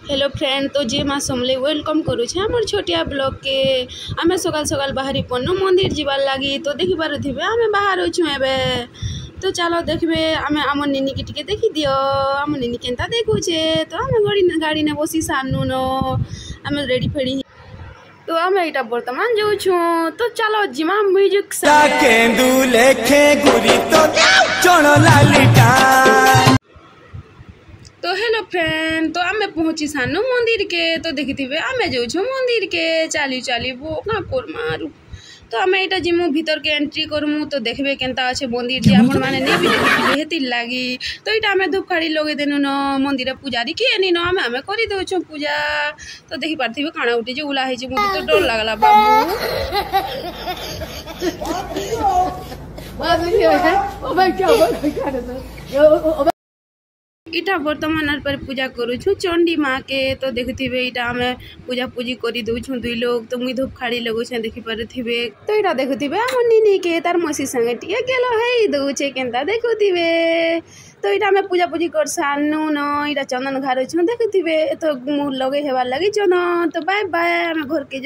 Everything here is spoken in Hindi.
हेलो फ्रेंड, तो जे माँ समले वेलकम करुचे आम छोटिया ब्लॉग के। आम सकाल सकाल बाहरी पड़नु मंदिर जीवार लगी। तो देखी पारे आम बाहर अच्छु एबे। तो चलो देखबे आम आम निनी की टिके देखी दियो आम निनी केनता देखुचे। तो आम गाड़ी ने बसी सानु न आम रेडी फेडी। तो आम एटा वर्तमान जाऊछु। तो चलो जिमा म्यूजिक केंदू लेखे गुरी तो चोणो लालिटा। तो हेलो फ्रेंड, तो आमे पहुंची सानु मंदिर के। तो देखी आमे जाऊछु मंदिर के चाली चाली वो का कोरमारू। तो आमे एटा जिमु भीतर के एंट्री करमु। तो देखबे केनता अच्छे मंदिर जे आपण माने नै भी देखि हेति लागी। तो एटा आमे धूपखाड़ी लगे देनु न मंदिर पुजारी के एनी न आमे करि देउछु पूजा। तो देखि पारथिबे काना उठी जे उला हेछि मुते तो डर लागला बाबू। इटा वर्तमान पर पूजा करूछु चंडी माँ के। तो देखिथिबे इटा हमें पूजा पूजी करी दउछु दुई लोग। तो मुई धूपखाड़ी लगुछे देखि पारथिबे। तो इटा देखिथिबे हम निनी के तार मसी संगे टिके गेलो हे दउछे केनता देखुथिबे। तो इटा हमें पूजा पूजी कर सानु न इटा चंदन घारुछु देखिथिबे। तो मु लगे हेबार लागि चन। तो बाय बाय, हम घर के